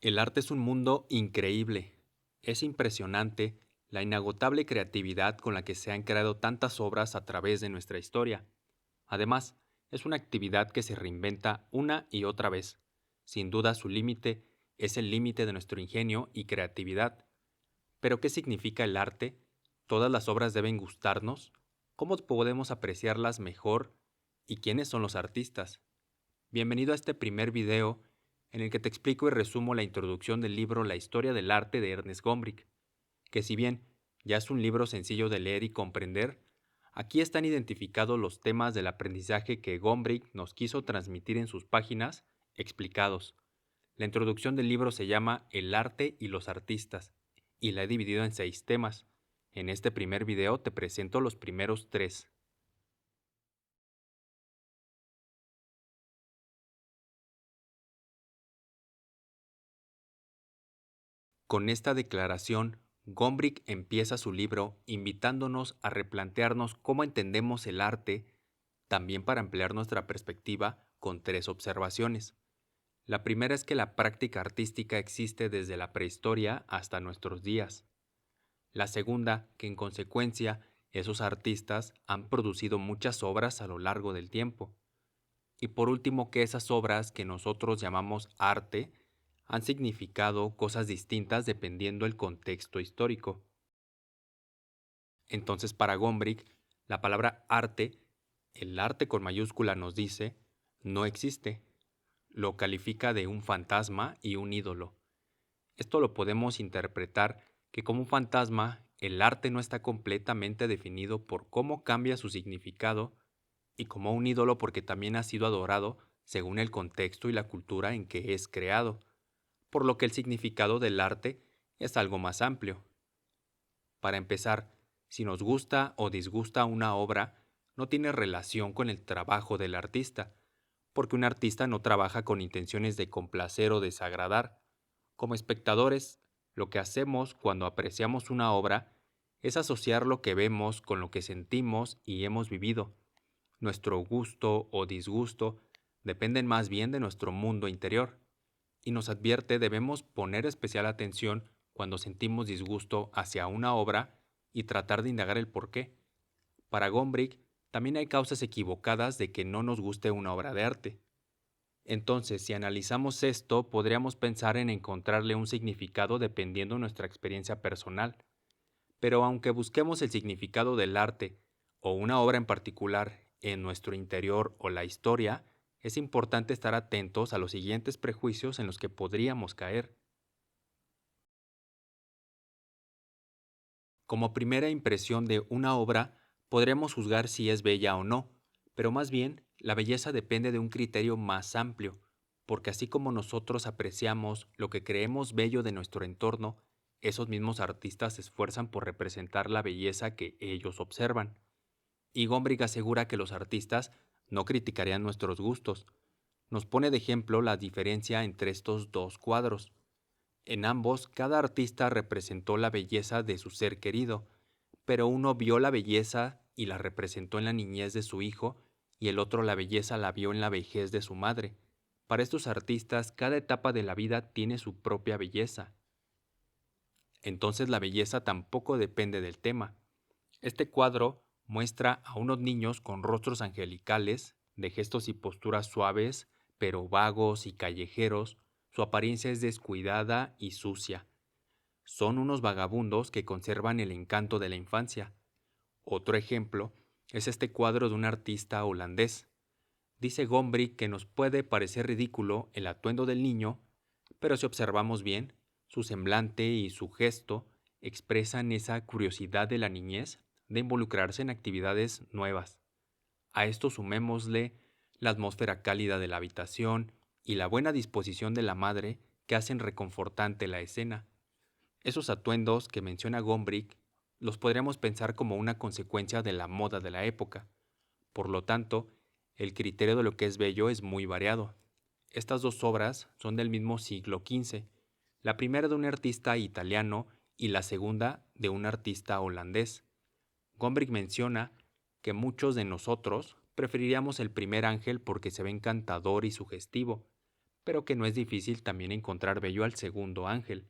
El arte es un mundo increíble. Es impresionante la inagotable creatividad con la que se han creado tantas obras a través de nuestra historia. Además, es una actividad que se reinventa una y otra vez. Sin duda, su límite es el límite de nuestro ingenio y creatividad. Pero, ¿qué significa el arte? ¿Todas las obras deben gustarnos? ¿Cómo podemos apreciarlas mejor? ¿Y quiénes son los artistas? Bienvenido a este primer video en el que te explico y resumo la introducción del libro La historia del arte de Ernest Gombrich, que si bien ya es un libro sencillo de leer y comprender, aquí están identificados los temas del aprendizaje que Gombrich nos quiso transmitir en sus páginas, explicados. La introducción del libro se llama El arte y los artistas, y la he dividido en 6 temas. En este primer video te presento los primeros 3. Con esta declaración, Gombrich empieza su libro invitándonos a replantearnos cómo entendemos el arte, también para ampliar nuestra perspectiva con 3 observaciones. La primera es que la práctica artística existe desde la prehistoria hasta nuestros días. La segunda, que en consecuencia esos artistas han producido muchas obras a lo largo del tiempo. Y por último, que esas obras que nosotros llamamos arte han significado cosas distintas dependiendo el contexto histórico. Entonces, para Gombrich, la palabra arte, el arte con mayúscula nos dice, no existe. Lo califica de un fantasma y un ídolo. Esto lo podemos interpretar que como un fantasma, el arte no está completamente definido por cómo cambia su significado y como un ídolo porque también ha sido adorado según el contexto y la cultura en que es creado, por lo que el significado del arte es algo más amplio. Para empezar, si nos gusta o disgusta una obra, no tiene relación con el trabajo del artista, porque un artista no trabaja con intenciones de complacer o desagradar. Como espectadores, lo que hacemos cuando apreciamos una obra es asociar lo que vemos con lo que sentimos y hemos vivido. Nuestro gusto o disgusto dependen más bien de nuestro mundo interior, y nos advierte debemos poner especial atención cuando sentimos disgusto hacia una obra y tratar de indagar el por qué. Para Gombrich, también hay causas equivocadas de que no nos guste una obra de arte. Entonces, si analizamos esto, podríamos pensar en encontrarle un significado dependiendo nuestra experiencia personal. Pero aunque busquemos el significado del arte o una obra en particular en nuestro interior o la historia, es importante estar atentos a los siguientes prejuicios en los que podríamos caer. Como primera impresión de una obra, podremos juzgar si es bella o no, pero más bien, la belleza depende de un criterio más amplio, porque así como nosotros apreciamos lo que creemos bello de nuestro entorno, esos mismos artistas se esfuerzan por representar la belleza que ellos observan. Y Gombrich asegura que los artistas no criticarían nuestros gustos. Nos pone de ejemplo la diferencia entre estos 2 cuadros. En ambos, cada artista representó la belleza de su ser querido, pero uno vio la belleza y la representó en la niñez de su hijo, y el otro la belleza la vio en la vejez de su madre. Para estos artistas, cada etapa de la vida tiene su propia belleza. Entonces la belleza tampoco depende del tema. Este cuadro muestra a unos niños con rostros angelicales, de gestos y posturas suaves, pero vagos y callejeros. Su apariencia es descuidada y sucia. Son unos vagabundos que conservan el encanto de la infancia. Otro ejemplo es este cuadro de un artista holandés. Dice Gombrich que nos puede parecer ridículo el atuendo del niño, pero si observamos bien, su semblante y su gesto expresan esa curiosidad de la niñez de involucrarse en actividades nuevas. A esto sumémosle la atmósfera cálida de la habitación y la buena disposición de la madre que hacen reconfortante la escena. Esos atuendos que menciona Gombrich los podríamos pensar como una consecuencia de la moda de la época. Por lo tanto, el criterio de lo que es bello es muy variado. Estas 2 obras son del mismo siglo XV, la primera de un artista italiano y la segunda de un artista holandés. Gombrich menciona que muchos de nosotros preferiríamos el primer ángel porque se ve encantador y sugestivo, pero que no es difícil también encontrar bello al segundo ángel.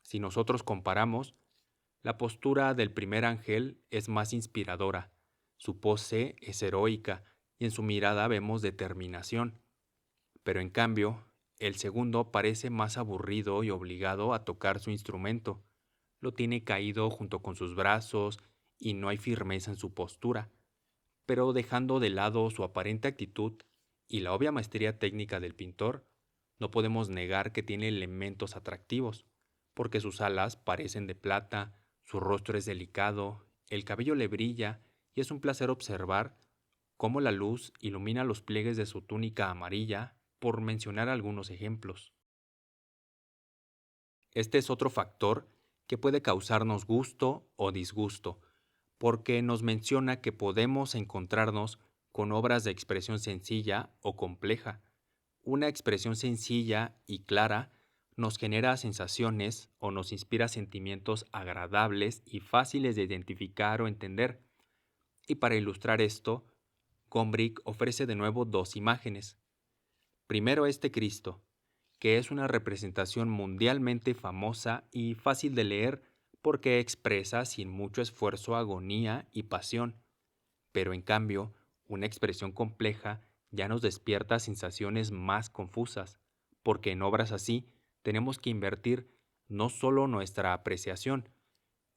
Si nosotros comparamos, la postura del primer ángel es más inspiradora, su pose es heroica y en su mirada vemos determinación, pero en cambio, el segundo parece más aburrido y obligado a tocar su instrumento. Lo tiene caído junto con sus brazos y no hay firmeza en su postura, pero dejando de lado su aparente actitud y la obvia maestría técnica del pintor, no podemos negar que tiene elementos atractivos, porque sus alas parecen de plata, su rostro es delicado, el cabello le brilla y es un placer observar cómo la luz ilumina los pliegues de su túnica amarilla, por mencionar algunos ejemplos. Este es otro factor que puede causarnos gusto o disgusto, porque nos menciona que podemos encontrarnos con obras de expresión sencilla o compleja. Una expresión sencilla y clara nos genera sensaciones o nos inspira sentimientos agradables y fáciles de identificar o entender. Y para ilustrar esto, Gombrich ofrece de nuevo dos imágenes. Primero este Cristo, que es una representación mundialmente famosa y fácil de leer porque expresa sin mucho esfuerzo agonía y pasión, pero en cambio, una expresión compleja ya nos despierta sensaciones más confusas, porque en obras así tenemos que invertir no solo nuestra apreciación,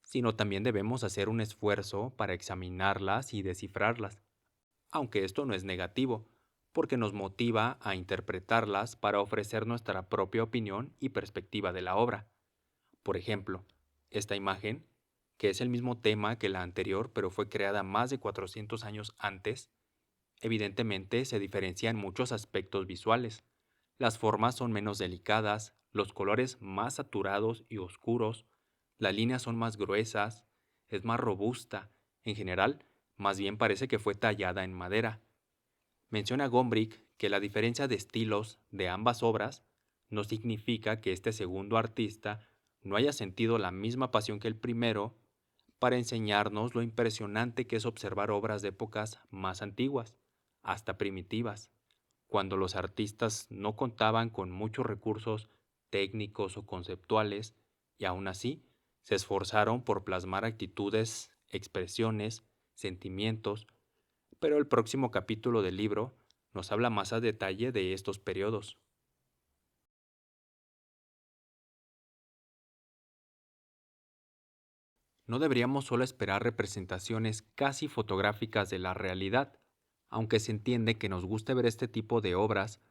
sino también debemos hacer un esfuerzo para examinarlas y descifrarlas, aunque esto no es negativo, porque nos motiva a interpretarlas para ofrecer nuestra propia opinión y perspectiva de la obra. Por ejemplo, esta imagen, que es el mismo tema que la anterior pero fue creada más de 400 años antes, evidentemente se diferencia en muchos aspectos visuales. Las formas son menos delicadas, los colores más saturados y oscuros, las líneas son más gruesas, es más robusta, en general, más bien parece que fue tallada en madera. Menciona Gombrich que la diferencia de estilos de ambas obras no significa que este segundo artista no haya sentido la misma pasión que el primero para enseñarnos lo impresionante que es observar obras de épocas más antiguas, hasta primitivas, cuando los artistas no contaban con muchos recursos técnicos o conceptuales y aún así se esforzaron por plasmar actitudes, expresiones, sentimientos, pero el próximo capítulo del libro nos habla más a detalle de estos periodos. No deberíamos solo esperar representaciones casi fotográficas de la realidad, aunque se entiende que nos guste ver este tipo de obras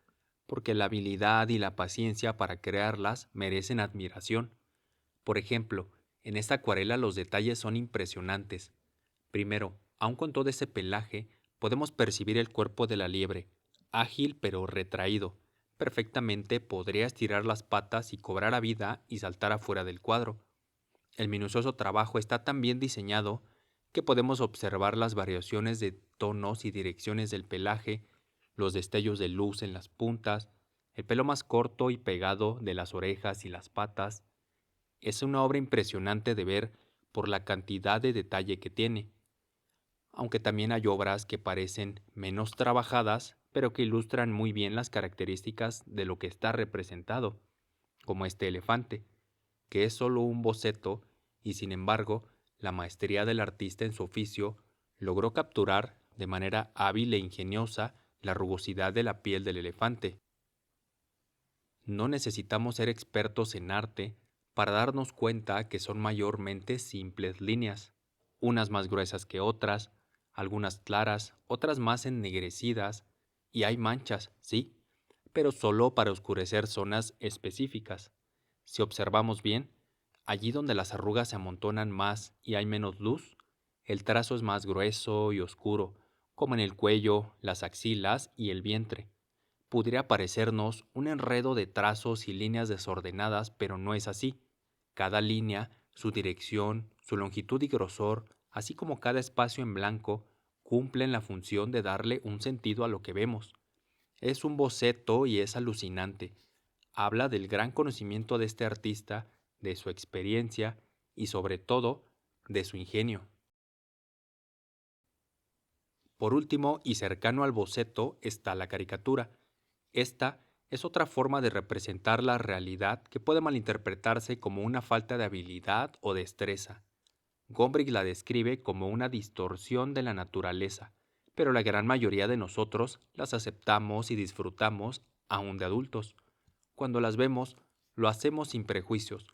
porque la habilidad y la paciencia para crearlas merecen admiración. Por ejemplo, en esta acuarela los detalles son impresionantes. Primero, aun con todo ese pelaje, podemos percibir el cuerpo de la liebre, ágil pero retraído. Perfectamente podría estirar las patas y cobrar a vida y saltar afuera del cuadro. El minucioso trabajo está tan bien diseñado que podemos observar las variaciones de tonos y direcciones del pelaje, los destellos de luz en las puntas, el pelo más corto y pegado de las orejas y las patas. Es una obra impresionante de ver por la cantidad de detalle que tiene, aunque también hay obras que parecen menos trabajadas, pero que ilustran muy bien las características de lo que está representado, como este elefante, que es solo un boceto y sin embargo la maestría del artista en su oficio logró capturar de manera hábil e ingeniosa la rugosidad de la piel del elefante. No necesitamos ser expertos en arte para darnos cuenta que son mayormente simples líneas, unas más gruesas que otras, algunas claras, otras más ennegrecidas, y hay manchas, sí, pero solo para oscurecer zonas específicas. Si observamos bien, allí donde las arrugas se amontonan más y hay menos luz, el trazo es más grueso y oscuro, como en el cuello, las axilas y el vientre. Pudiera parecernos un enredo de trazos y líneas desordenadas, pero no es así. Cada línea, su dirección, su longitud y grosor, así como cada espacio en blanco, cumplen la función de darle un sentido a lo que vemos. Es un boceto y es alucinante. Habla del gran conocimiento de este artista, de su experiencia y sobre todo de su ingenio. Por último, y cercano al boceto, está la caricatura. Esta Es otra forma de representar la realidad que puede malinterpretarse como una falta de habilidad o destreza. Gombrich la describe como una distorsión de la naturaleza, pero la gran mayoría de nosotros las aceptamos y disfrutamos aún de adultos. Cuando las vemos, lo hacemos sin prejuicios,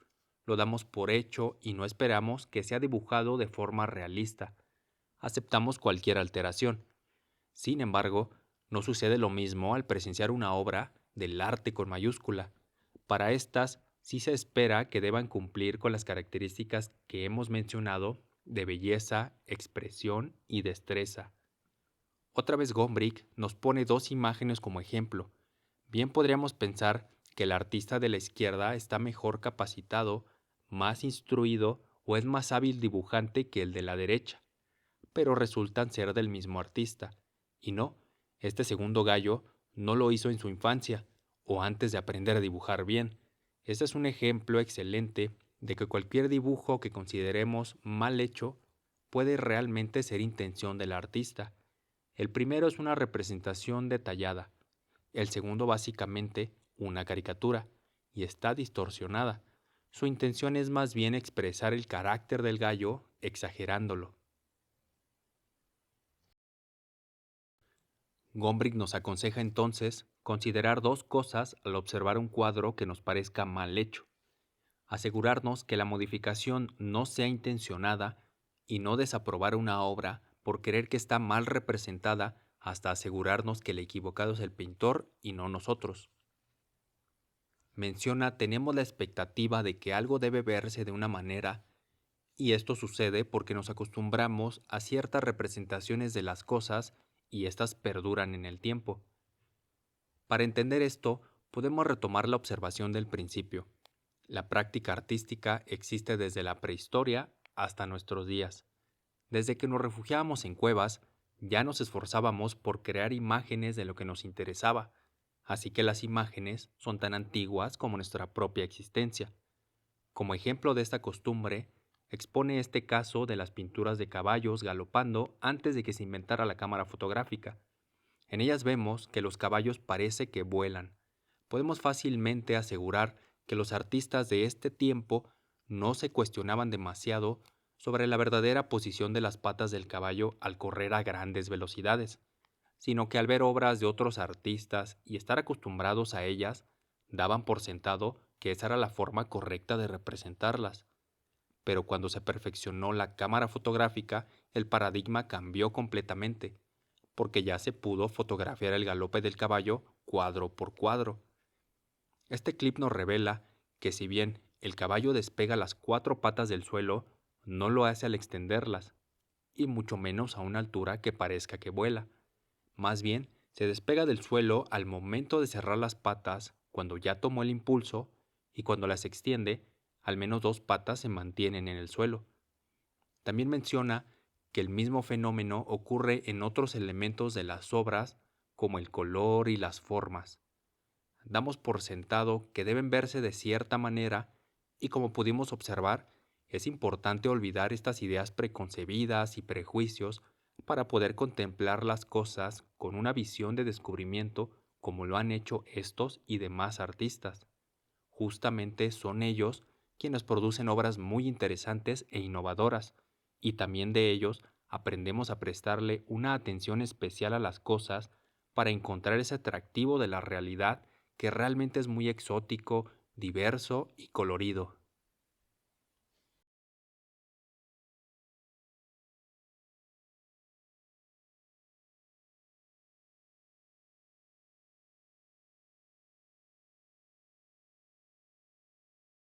lo damos por hecho y no esperamos que sea dibujado de forma realista. Aceptamos cualquier alteración. Sin embargo, no sucede lo mismo al presenciar una obra del arte con mayúscula. Para estas, sí se espera que deban cumplir con las características que hemos mencionado de belleza, expresión y destreza. Otra vez Gombrich nos pone dos imágenes como ejemplo. Bien podríamos pensar que el artista de la izquierda está mejor capacitado, más instruido o es más hábil dibujante que el de la derecha, pero resultan ser del mismo artista. Y no, este segundo gallo no lo hizo en su infancia o antes de aprender a dibujar bien. Este es un ejemplo excelente de que cualquier dibujo que consideremos mal hecho puede realmente ser intención del artista. El primero es una representación detallada, el segundo básicamente una caricatura, y está distorsionada. Su intención es más bien expresar el carácter del gallo exagerándolo. Gombrich nos aconseja entonces considerar dos cosas al observar un cuadro que nos parezca mal hecho. Asegurarnos que la modificación no sea intencionada y no desaprobar una obra por creer que está mal representada hasta asegurarnos que el equivocado es el pintor y no nosotros. Menciona, tenemos la expectativa de que algo debe verse de una manera y esto sucede porque nos acostumbramos a ciertas representaciones de las cosas y éstas perduran en el tiempo. Para entender esto, podemos retomar la observación del principio. La práctica artística existe desde la prehistoria hasta nuestros días. Desde que nos refugiábamos en cuevas, ya nos esforzábamos por crear imágenes de lo que nos interesaba, así que las imágenes son tan antiguas como nuestra propia existencia. Como ejemplo de esta costumbre, expone este caso de las pinturas de caballos galopando antes de que se inventara la cámara fotográfica. En ellas vemos que los caballos parece que vuelan. Podemos fácilmente asegurar que los artistas de este tiempo no se cuestionaban demasiado sobre la verdadera posición de las patas del caballo al correr a grandes velocidades, sino que al ver obras de otros artistas y estar acostumbrados a ellas, daban por sentado que esa era la forma correcta de representarlas. Pero cuando se perfeccionó la cámara fotográfica, el paradigma cambió completamente, porque ya se pudo fotografiar el galope del caballo cuadro por cuadro. Este clip nos revela que si bien el caballo despega las cuatro patas del suelo, no lo hace al extenderlas, y mucho menos a una altura que parezca que vuela. Más bien, se despega del suelo al momento de cerrar las patas, cuando ya tomó el impulso, y cuando las extiende, al menos dos patas se mantienen en el suelo. También menciona que el mismo fenómeno ocurre en otros elementos de las obras, como el color y las formas. Damos por sentado que deben verse de cierta manera y como pudimos observar, es importante olvidar estas ideas preconcebidas y prejuicios para poder contemplar las cosas con una visión de descubrimiento como lo han hecho estos y demás artistas. Justamente son ellos quienes producen obras muy interesantes e innovadoras, y también de ellos aprendemos a prestarle una atención especial a las cosas para encontrar ese atractivo de la realidad que realmente es muy exótico, diverso y colorido.